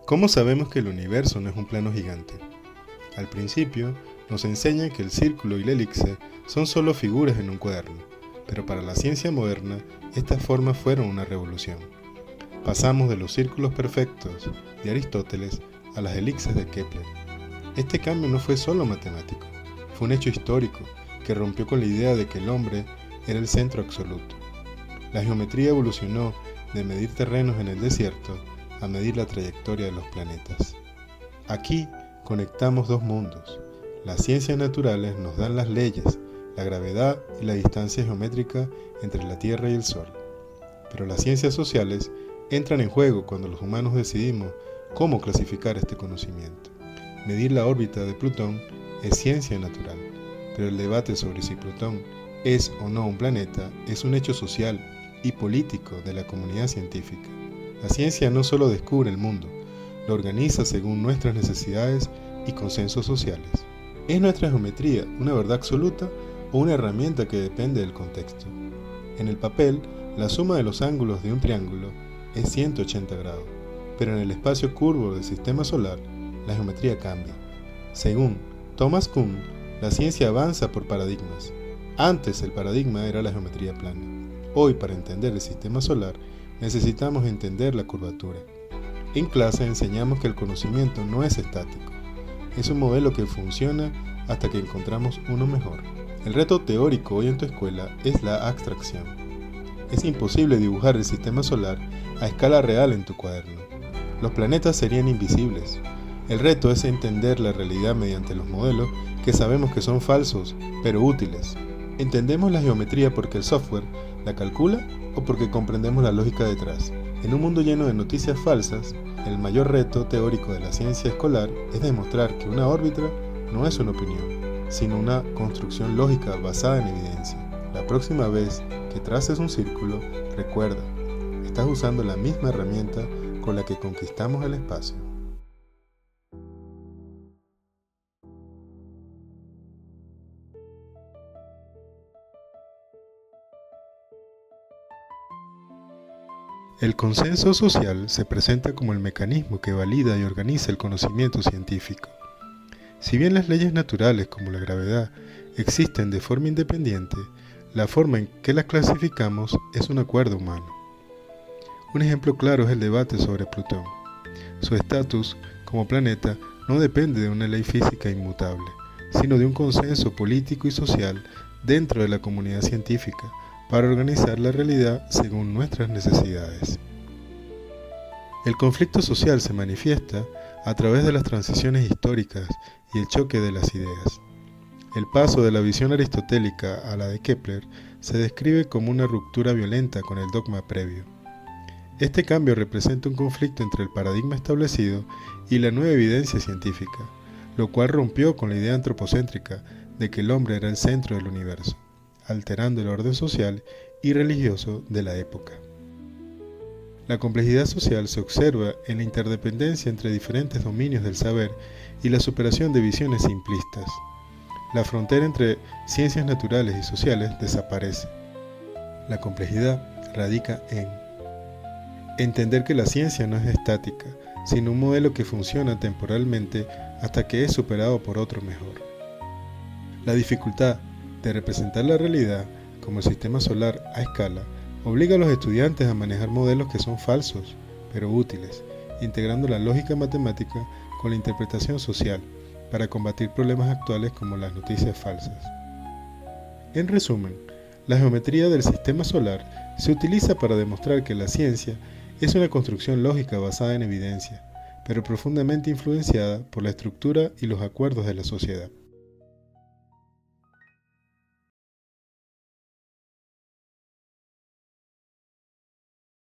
¿Cómo sabemos que el universo no es un plano gigante? Al principio, nos enseñan que el círculo y la elipse son solo figuras en un cuaderno, pero para la ciencia moderna, estas formas fueron una revolución. Pasamos de los círculos perfectos de Aristóteles a las elipses de Kepler. Este cambio no fue solo matemático, fue un hecho histórico que rompió con la idea de que el hombre era el centro absoluto. La geometría evolucionó de medir terrenos en el desierto a medir la trayectoria de los planetas. Aquí conectamos dos mundos. Las ciencias naturales nos dan las leyes, la gravedad y la distancia geométrica entre la Tierra y el Sol. Pero las ciencias sociales entran en juego cuando los humanos decidimos cómo clasificar este conocimiento. Medir la órbita de Plutón es ciencia natural, pero el debate sobre si Plutón es o no un planeta es un hecho social y político de la comunidad científica. La ciencia no solo descubre el mundo, lo organiza según nuestras necesidades y consensos sociales. ¿Es nuestra geometría una verdad absoluta o una herramienta que depende del contexto? En el papel, la suma de los ángulos de un triángulo es 180 grados, pero en el espacio curvo del sistema solar, la geometría cambia. Según Thomas Kuhn, la ciencia avanza por paradigmas. Antes el paradigma era la geometría plana. Hoy, para entender el sistema solar, necesitamos entender la curvatura. En clase enseñamos que el conocimiento no es estático. Es un modelo que funciona hasta que encontramos uno mejor. El reto teórico hoy en tu escuela es la abstracción. Es imposible dibujar el sistema solar a escala real en tu cuaderno. Los planetas serían invisibles. El reto es entender la realidad mediante los modelos que sabemos que son falsos, pero útiles. ¿Entendemos la geometría porque el software la calcula o porque comprendemos la lógica detrás? En un mundo lleno de noticias falsas, el mayor reto teórico de la ciencia escolar es demostrar que una órbita no es una opinión, sino una construcción lógica basada en evidencia. La próxima vez que traces un círculo, recuerda, estás usando la misma herramienta con la que conquistamos el espacio. El consenso social se presenta como el mecanismo que valida y organiza el conocimiento científico. Si bien las leyes naturales, como la gravedad, existen de forma independiente, la forma en que las clasificamos es un acuerdo humano. Un ejemplo claro es el debate sobre Plutón. Su estatus como planeta no depende de una ley física inmutable, sino de un consenso político y social dentro de la comunidad científica, para organizar la realidad según nuestras necesidades. El conflicto social se manifiesta a través de las transiciones históricas y el choque de las ideas. El paso de la visión aristotélica a la de Kepler se describe como una ruptura violenta con el dogma previo. Este cambio representa un conflicto entre el paradigma establecido y la nueva evidencia científica, lo cual rompió con la idea antropocéntrica de que el hombre era el centro del universo, alterando el orden social y religioso de la época. La complejidad social se observa en la interdependencia entre diferentes dominios del saber y la superación de visiones simplistas. La frontera entre ciencias naturales y sociales desaparece. La complejidad radica en entender que la ciencia no es estática, sino un modelo que funciona temporalmente hasta que es superado por otro mejor. La dificultad de representar la realidad, como el sistema solar a escala, obliga a los estudiantes a manejar modelos que son falsos, pero útiles, integrando la lógica matemática con la interpretación social, para combatir problemas actuales como las noticias falsas. En resumen, la geometría del sistema solar se utiliza para demostrar que la ciencia es una construcción lógica basada en evidencia, pero profundamente influenciada por la estructura y los acuerdos de la sociedad.